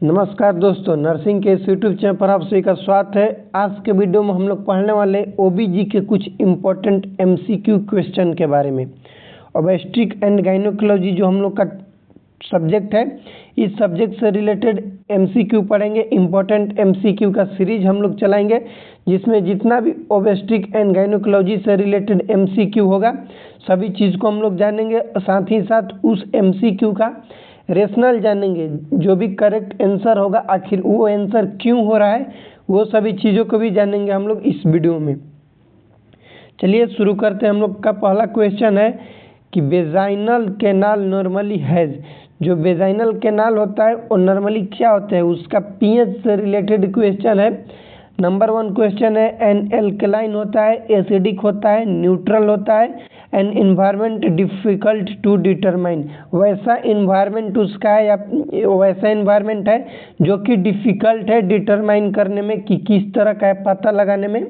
नमस्कार दोस्तों, नर्सिंग के इस यूट्यूब चैनल पर आप सभी का स्वागत है। आज के वीडियो में हम लोग पढ़ने वाले ओबीजी के कुछ इम्पोर्टेंट एमसीक्यू क्वेश्चन के बारे में। ओबस्ट्रिक एंड गायनेकोलॉजी जो हम लोग का सब्जेक्ट है, इस सब्जेक्ट से रिलेटेड एमसीक्यू पढ़ेंगे। इम्पोर्टेंट एमसीक्यू का सीरीज हम लोग चलाएंगे, जिसमें जितना भी ओबस्ट्रिक एंड गायनेकोलॉजी से रिलेटेड एमसीक्यू होगा सभी चीज़ को हम लोग जानेंगे। साथ ही साथ उस एमसीक्यू का रेशनल जानेंगे, जो भी करेक्ट आंसर होगा आखिर वो आंसर क्यों हो रहा है, वो सभी चीज़ों को भी जानेंगे हम लोग इस वीडियो में। चलिए शुरू करते हैं। हम लोग का पहला क्वेश्चन है कि वेजाइनल कैनाल नॉर्मली हैज़। जो वेजाइनल कैनाल होता है वो नॉर्मली क्या होता है, उसका पीएच से रिलेटेड क्वेश्चन है। नंबर 1 क्वेश्चन है, एन एल्कलाइन होता है, एसिडिक होता है, न्यूट्रल होता है, an environment difficult to determine. वैसा इन्वायरमेंट उसका है या वैसा इन्वायरमेंट है जो कि डिफ़िकल्ट है डिटरमाइन करने में, कि किस तरह का है, पता लगाने में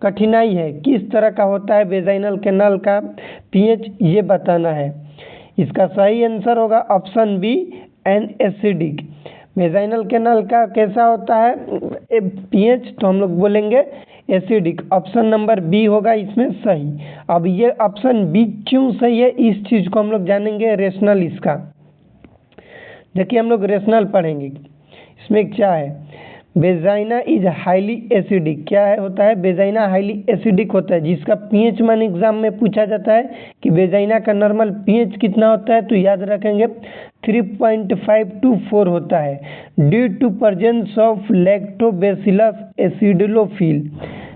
कठिनाई है, किस तरह का होता है वेजाइनल कैनाल का पीएच, ये बताना है। इसका सही आंसर होगा option B, an acidic. Vaginal canal का कैसा होता है पीएच, तो हम लोग बोलेंगे एसिडिक। ऑप्शन नंबर बी होगा इसमें सही। अब ये ऑप्शन बी क्यों सही है, इस चीज़ को हम लोग जानेंगे रेशनल इसका। देखिए हम लोग रेशनल पढ़ेंगे। इसमें क्या है, वेजाइना इज हाईली एसिडिक। क्या है होता है, वेजाइना हाईली एसिडिक होता है, जिसका पीएच मान एग्जाम में पूछा जाता है कि वेजाइना का नॉर्मल पीएच कितना होता है, तो याद रखेंगे 3.5 to 4 होता है। Due to presence of lactobacillus acidophil.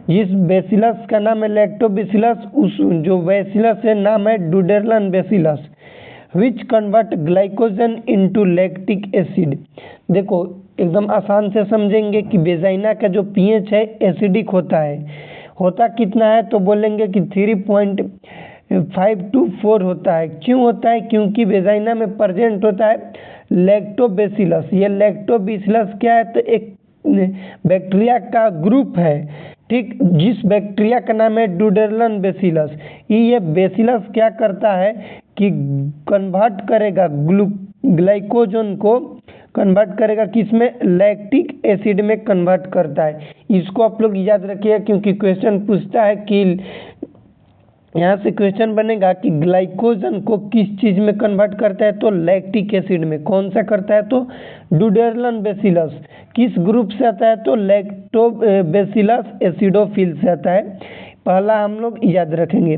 जिस बैसिलस का नाम है लैक्टोबैसिलस, उस जो बैसिलस है नाम है Doderlein bacillus, which convert glycogen into lactic acid. देखो एकदम आसान से समझेंगे कि वेजाइना का जो पीएच है एसिडिक होता है। होता कितना है, तो बोलेंगे कि 3.5 to 4 होता है। क्यों होता है, क्योंकि वेजाइना में प्रेजेंट होता है लैक्टोबैसिलस। ये लैक्टोबैसिलस क्या है, तो एक बैक्टीरिया का ग्रुप है, ठीक, जिस बैक्टीरिया का नाम है डुडेरलन बैसिलस। ये बैसिलस क्या करता है कि कन्वर्ट करेगा ग्लाइकोजन को, कन्वर्ट करेगा किसमें, लैक्टिक एसिड में कन्वर्ट करता है। इसको आप लोग याद रखिए, क्योंकि क्वेश्चन पूछता है कि यहाँ से क्वेश्चन बनेगा कि ग्लाइकोजन को किस चीज़ में कन्वर्ट करता है, तो लैक्टिक एसिड में। कौन सा करता है, तो डुडेरलन बैसिलस। किस ग्रुप से आता है, तो लैक्टोबैसिलस एसिडोफिल से आता है। पहला हम लोग याद रखेंगे।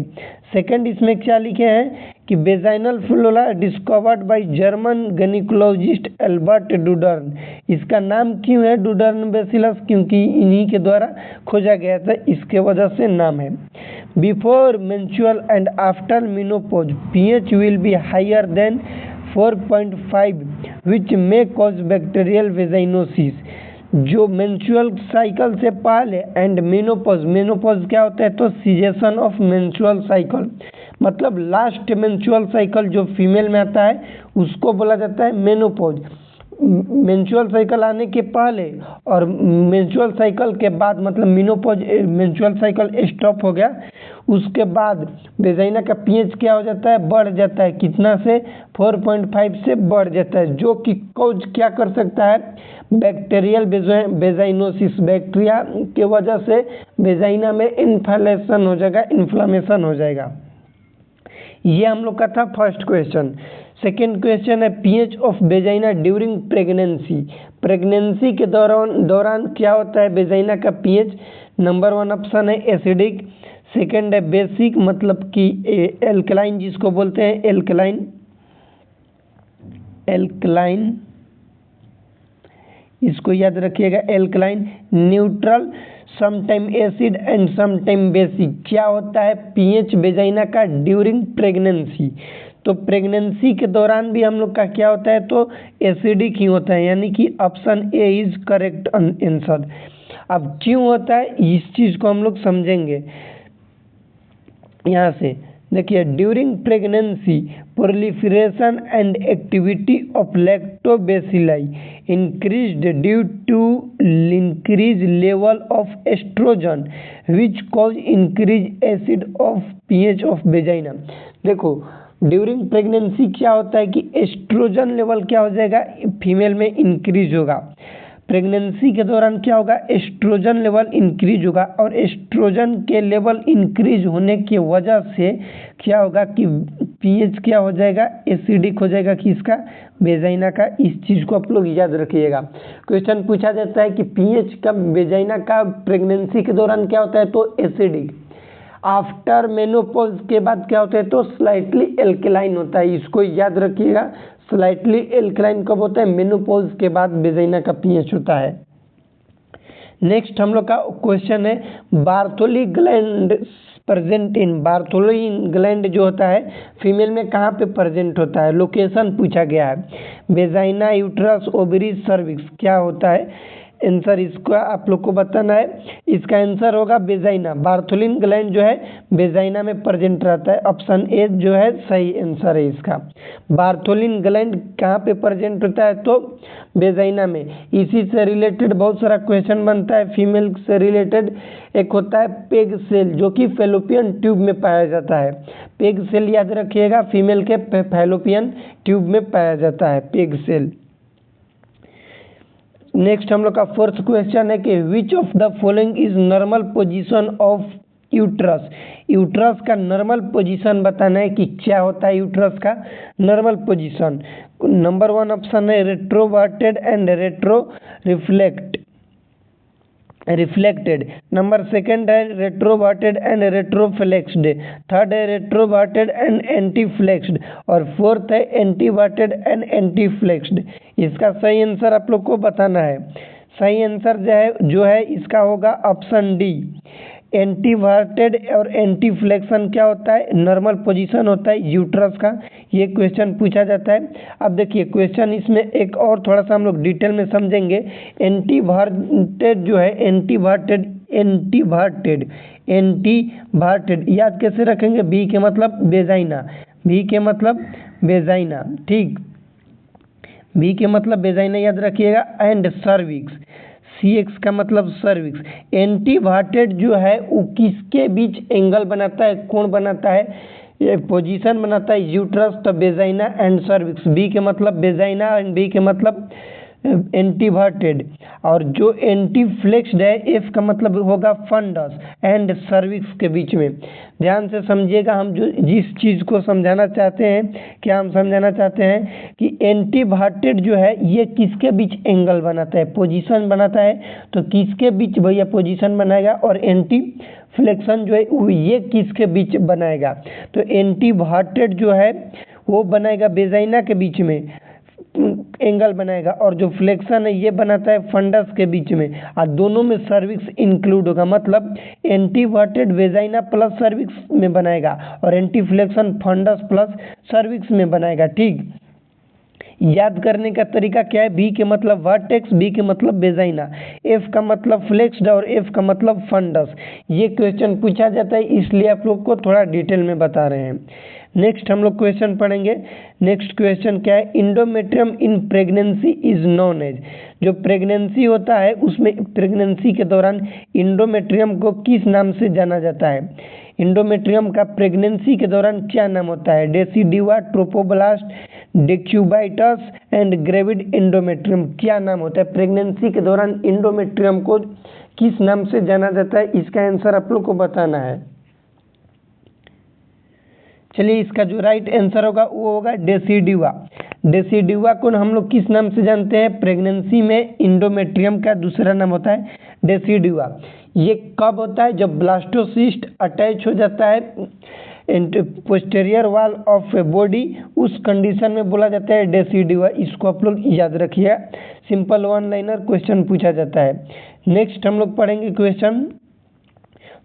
सेकंड इसमें क्या लिखे हैं कि vaginal flora discovered by German gynaecologist Albert Doderlein. इसका नाम क्यों है डुडर्न बैसिलस, क्योंकि इन्हीं के द्वारा खोजा गया था, इसके वजह से नाम है। Before menstrual and after menopause pH will be higher than 4.5 which may cause bacterial vaginosis. जो मेंस्ट्रुअल साइकिल से पहले एंड मेनोपॉज, मेनोपॉज क्या होता है, तो सीजेशन ऑफ मेंस्ट्रुअल साइकिल, मतलब लास्ट मेंस्ट्रुअल साइकिल जो फीमेल में आता है उसको बोला जाता है मेनोपॉज। मेंस्ट्रुअल साइकिल आने के पहले और मेंस्ट्रुअल साइकिल के बाद, मतलब मेनोपॉज, मेंस्ट्रुअल साइकिल स्टॉप हो गया, उसके बाद वेजाइना का पीएच क्या हो जाता है, बढ़ जाता है। कितना से, 4.5 से बढ़ जाता है, जो कि कॉज क्या कर सकता है, बैक्टीरियल वेजाइनोसिस। बैक्टीरिया के वजह से वेजाइना में इन्फ्लेमेशन हो जाएगा, इन्फ्लेमेशन हो जाएगा। ये हम लोग का था फर्स्ट क्वेश्चन। सेकेंड क्वेश्चन है pH of vagina during pregnancy. Pregnancy के दौरान क्या होता है वेजाइना का पीएच। नंबर 1 ऑप्शन है एसिडिक, सेकेंड है बेसिक, मतलब कि एल्कलाइन, जिसको बोलते हैं एल्कलाइन, एल्कलाइन, इसको याद रखिएगा alkaline. Neutral, sometime acid and sometime basic. क्या होता है पीएच वेजाइना का ड्यूरिंग प्रेगनेंसी, तो प्रेगनेंसी के दौरान भी हम लोग का क्या होता है, तो एसिडिक ही होता है, यानी कि option A is correct answer. अब क्यों होता है इस चीज़ को हम लोग समझेंगे। यहाँ से देखिए, during pregnancy proliferation and activity of lactobacilli increased due to increase level of estrogen which cause increase acid of pH of vagina. देखो ड्यूरिंग प्रेगनेंसी क्या होता है कि एस्ट्रोजन लेवल क्या हो जाएगा, फीमेल में इंक्रीज होगा। प्रेगनेंसी के दौरान क्या होगा, एस्ट्रोजन लेवल इंक्रीज होगा, और एस्ट्रोजन के लेवल इंक्रीज होने की वजह से क्या होगा कि पीएच क्या हो जाएगा, एसिडिक हो जाएगा किसका, वेजाइना का। इस चीज़ को आप लोग याद रखिएगा। क्वेश्चन पूछा जाता है कि पीएच का वेजाइना का प्रेगनेंसी के दौरान क्या होता है, तो एसिडिक। आफ्टर मेनोपॉज के बाद क्या होता है, तो स्लाइटली एल्कलाइन होता है। इसको याद रखिएगा, स्लाइटली एल्कलाइन कब होता है, मेनोपॉज के बाद वेजाइना का पीएच होता है। नेक्स्ट हम लोग का क्वेश्चन है, बार्थोली ग्लैंड प्रेजेंट इन, बार्थोली ग्लैंड जो होता है फीमेल में कहाँ पे प्रेजेंट होता है, लोकेशन पूछा गया है। वेजाइना, यूट्रस, ओवरीज, सर्विक्स, क्या होता है आंसर, इसका आप लोग को बताना है। इसका आंसर होगा वेजाइना। बार्थोलिन ग्लैंड जो है वेजाइना में प्रेजेंट रहता है। ऑप्शन ए जो है सही आंसर है इसका। बार्थोलिन ग्लैंड कहाँ पे प्रेजेंट होता है, तो वेजाइना में। इसी से रिलेटेड बहुत सारा क्वेश्चन बनता है फीमेल से रिलेटेड। एक होता है पेग सेल जो कि फैलोपियन ट्यूब में पाया जाता है। पेग सेल याद रखिएगा, फीमेल के फैलोपियन ट्यूब में पाया जाता है पेग सेल। नेक्स्ट हम लोग का फोर्थ क्वेश्चन है कि which of the following is normal position of uterus. Uterus का नॉर्मल पोजीशन बताना है कि क्या होता है यूट्रस का नॉर्मल पोजीशन। नंबर 1 ऑप्शन है रेट्रोवर्टेड एंड रेट्रो रिफ्लेक्टेड। नंबर 2 है रेट्रोवर्टेड एंड रेट्रोफ्लेक्स्ड। थर्ड है रेट्रोवर्टेड एंड एंटीफ्लेक्स्ड, और फोर्थ है एंटीवर्टेड एंड एंटीफ्लेक्स्ड। इसका सही आंसर आप लोग को बताना है। सही आंसर जो है इसका होगा ऑप्शन डी। एंटीवर्टेड और एंटीफ्लेक्शन क्या होता है, नॉर्मल पोजीशन होता है यूट्रस का। ये क्वेश्चन पूछा जाता है। अब देखिए क्वेश्चन इसमें एक और थोड़ा सा हम लोग डिटेल में समझेंगे। एंटीवर्टेड जो है, एंटीवर्टेड याद कैसे रखेंगे, बी के मतलब वेजाइना, बी के मतलब वेजाइना, ठीक, बी के मतलब वेजाइना याद रखिएगा। एंड सर्विक्स, CX का मतलब सर्विक्स। एंटीवर्टेड जो है वो किसके बीच एंगल बनाता है, कोण बनाता है, ये पोजीशन बनाता है यूट्रस, तो वेजाइना एंड सर्विक्स। बी के मतलब वेजाइना एंड बी के मतलब एंटीवर्टेड। और जो एंटीफ्लेक्स्ड है, एफ का मतलब होगा फंडस एंड सर्विक्स के बीच में। ध्यान से समझिएगा, हम जो जिस चीज़ को समझाना चाहते हैं, क्या हम समझाना चाहते हैं कि एंटीवर्टेड जो है ये किसके बीच एंगल बनाता है, पोजीशन बनाता है। तो किसके बीच भैया पोजीशन बनाएगा, और एंटीफ्लेक्शन जो है ये किसके बीच बनाएगा, तो एंटीवर्टेड जो है वो बनाएगा वेजाइना के बीच में एंगल बनाएगा, और जो फ्लेक्शन है ये बनाता है फंडस के बीच में, और दोनों में सर्विक्स इंक्लूड होगा। मतलब एंटीवर्टेड वेजाइना प्लस सर्विक्स में बनाएगा, और एंटीफ्लेक्शन फंडस प्लस सर्विक्स में बनाएगा, ठीक। याद करने का तरीका क्या है, बी के मतलब वर्टेक्स, बी के मतलब वेजाइना, एफ का मतलब फ्लेक्स्ड और एफ का मतलब फंडस। ये क्वेश्चन पूछा जाता है, इसलिए आप लोग को थोड़ा डिटेल में बता रहे हैं। नेक्स्ट हम लोग क्वेश्चन पढ़ेंगे। नेक्स्ट क्वेश्चन क्या है, endometrium in pregnancy is known as. जो प्रेगनेंसी होता है उसमें प्रेगनेंसी के दौरान इंडोमेट्रियम को किस नाम से जाना जाता है। इंडोमेट्रियम का प्रेगनेंसी के दौरान क्या नाम होता है, डेसिडिवा, ट्रोपोब्लास्ट, डेक्यूबाइटस एंड ग्रेविड इंडोमेट्रियम, क्या नाम होता है प्रेगनेंसी के दौरान इंडोमेट्रियम को किस नाम से जाना जाता है। इसका आंसर आप लोग को बताना है। चलिए, इसका जो राइट आंसर होगा वो होगा डेसिडिवा। डेसिडिवा को हम लोग किस नाम से जानते हैं, प्रेगनेंसी में इंडोमेट्रियम का दूसरा नाम होता है डेसिडिवा। ये कब होता है, जब ब्लास्टोसिस्ट अटैच हो जाता है posterior wall of a body, उस कंडीशन में बोला जाता है डेसिडिवा। इसको आप लोग याद रखिए, सिंपल वन लाइनर क्वेश्चन पूछा जाता है। नेक्स्ट हम लोग पढ़ेंगे question,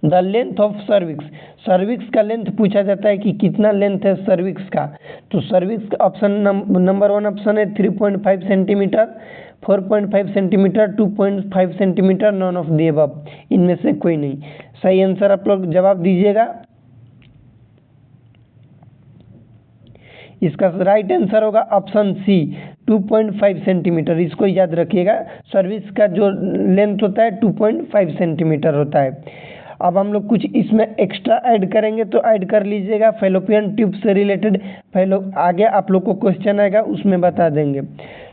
the length of cervix. Cervix का लेंथ पूछा जाता है कि कितना लेंथ है सर्विक्स का। तो सर्विक्स का ऑप्शन नंबर 1 ऑप्शन है 3.5 centimetre, 4.5 centimetre, 2.5 centimetre, none of the above. इनमें से कोई नहीं। सही आंसर आप लोग जवाब दीजिएगा। इसका राइट आंसर होगा ऑप्शन सी 2.5 सेंटीमीटर। इसको याद रखिएगा, सर्विक्स का जो लेंथ होता है 2.5 सेंटीमीटर होता है। अब हम लोग कुछ इसमें एक्स्ट्रा ऐड करेंगे तो ऐड कर लीजिएगा। फैलोपियन ट्यूब से रिलेटेड आगे आप लोग को क्वेश्चन आएगा उसमें बता देंगे।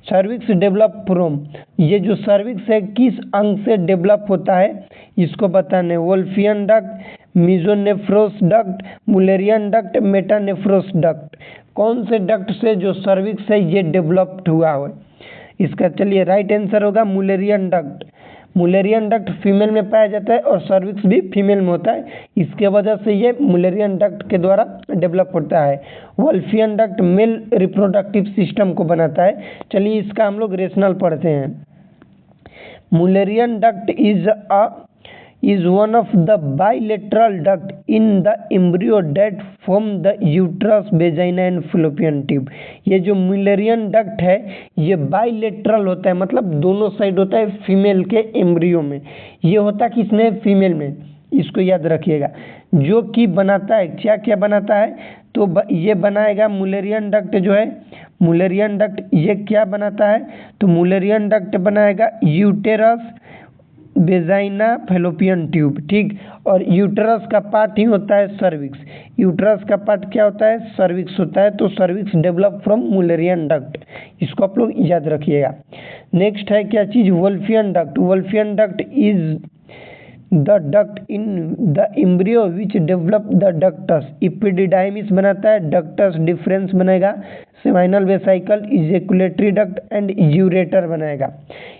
सर्विक्स डेवलप फ्रॉम, ये जो सर्विक्स है किस अंग से डेवलप होता है इसको बताने। Wolffian duct, mesonephros duct, Mullerian duct, metanephros duct, कौन से डक्ट से जो सर्विक्स है ये डेवलप्ड हुआ है इसका चलिए राइट आंसर होगा Mullerian duct. Mullerian duct female में पाया जाता है और सर्विक्स भी फीमेल में होता है, इसके वजह से ये मुलेरियन डक्ट के द्वारा डेवलप होता है। Wolffian duct male reproductive system को बनाता है। चलिए इसका हम लोग रेशनल पढ़ते हैं। Mullerian duct is one of the bilateral duct in the embryo that form the uterus, vagina and fallopian tube। ये जो मुलेरियन डक्ट है ये बाइलेटरल होता है, मतलब दोनों साइड होता है फीमेल के एम्ब्रियो में। ये होता है किसमें? फीमेल में, इसको याद रखिएगा। जो कि बनाता है क्या क्या बनाता है, तो ये बनाएगा मुलेरियन डक्ट जो है, मुलेरियन डक्ट ये क्या बनाता है, तो मुलेरियन डक्ट बनाएगा यूटेरस, वेजाइना, फैलोपियन ट्यूब, ठीक। और यूटरस का पार्ट ही होता है सर्विक्स। यूटरस का पार्ट क्या होता है? सर्विक्स होता है। तो cervix develop from Mullerian duct, इसको आप लोग याद रखिएगा। नेक्स्ट है क्या चीज? Wolffian duct. Wolffian duct is the duct in the embryo which develop the ductus. Epididymis बनाता है, डक्टस डिफरेंस बनेगा, seminal vesicle, ejaculatory duct and ureter बनाएगा।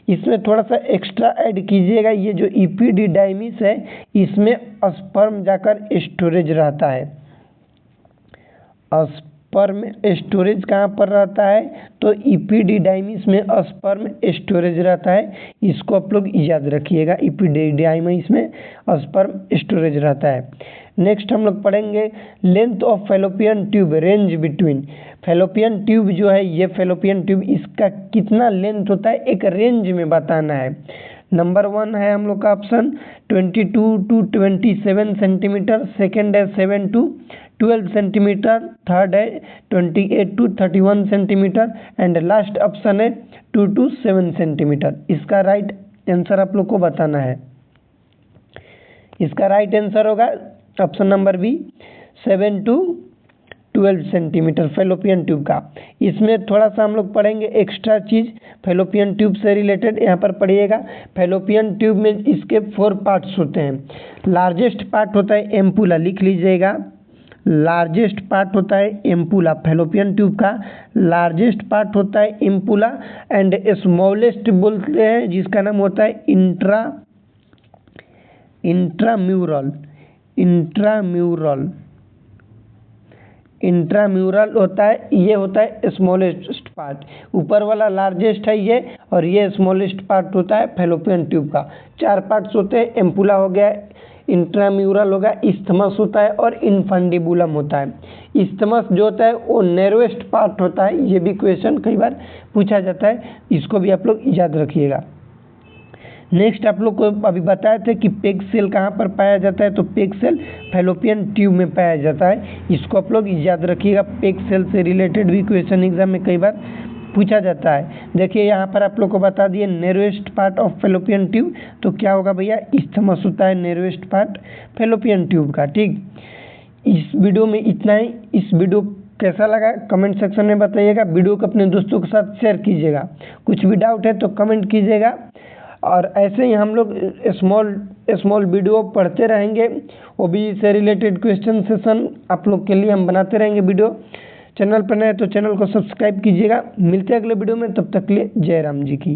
इसमें थोड़ा सा एक्स्ट्रा ऐड कीजिएगा, ये जो इपिडिडाइमिस है इसमें स्पर्म जाकर स्टोरेज रहता है। स्पर्म स्टोरेज कहाँ पर रहता है? तो इपिडिडाइमिस में स्पर्म स्टोरेज रहता है, इसको आप लोग याद रखिएगा। इपिडिडाइमिस में स्पर्म स्टोरेज रहता है। नेक्स्ट हम लोग पढ़ेंगे length of fallopian tube, range between. Fallopian tube जो है ये फैलोपियन ट्यूब इसका कितना लेंथ होता है एक रेंज में बताना है। नंबर 1 है हम लोग का ऑप्शन 22 to 27 सेंटीमीटर, सेकेंड है 7 to 12 सेंटीमीटर, थर्ड है 28 to 31 centimeter and last option है 2 to 7 सेंटीमीटर। इसका राइट आंसर आप लोग को बताना है। इसका राइट आंसर होगा option number B 7 to 12 centimeter fallopian tube का। इसमें थोड़ा सा हम लोग पढ़ेंगे एक्स्ट्रा चीज़ फैलोपियन ट्यूब से रिलेटेड, यहाँ पर पढ़िएगा। फैलोपियन ट्यूब में इसके 4 पार्ट्स होते हैं। लार्जेस्ट पार्ट होता है एम्पुला, लिख लीजिएगा। लार्जेस्ट पार्ट होता है एम्पुला, फैलोपियन ट्यूब का लार्जेस्ट पार्ट होता है एम्पुला एंड स्मॉलेस्ट बोलते हैं जिसका नाम होता है इंट्राम्यूरल। इंट्राम्यूरल होता है, ये होता है स्मॉलेस्ट पार्ट। ऊपर वाला लार्जेस्ट है ये, और ये स्मॉलेस्ट पार्ट होता है फैलोपियन ट्यूब का। 4 पार्ट्स होते हैं, एम्पुला हो गया, इंट्राम्यूरल होगा, इस्थमस होता है और इन्फंडिबुलम होता है। इस्थमस जो होता है वो नैरोएस्ट पार्ट होता है, ये भी क्वेश्चन कई बार पूछा जाता है, इसको भी आप लोग याद रखिएगा। नेक्स्ट आप लोग को अभी बताए थे कि पेग सेल कहाँ पर पाया जाता है, तो पेग सेल फैलोपियन ट्यूब में पाया जाता है, इसको आप लोग याद रखिएगा। पेग सेल से रिलेटेड भी क्वेश्चन एग्जाम में कई बार पूछा जाता है। देखिए यहाँ पर आप लोग को बता दिए narrowest part of fallopian tube, तो क्या होगा भैया? इस्थमस होता है नैरोएस्ट पार्ट फैलोपियन ट्यूब का, ठीक। इस वीडियो में इतना ही। इस वीडियो कैसा लगा कमेंट सेक्शन में बताइएगा। वीडियो को अपने दोस्तों के साथ शेयर कीजिएगा। कुछ भी डाउट है तो कमेंट कीजिएगा, और ऐसे ही हम लोग स्मॉल वीडियो पढ़ते रहेंगे। ओबीसी से रिलेटेड क्वेश्चन सेशन आप लोग के लिए हम बनाते रहेंगे वीडियो। चैनल पर नए तो चैनल को सब्सक्राइब कीजिएगा। मिलते हैं अगले वीडियो में, तब तक के लिए जय राम जी की।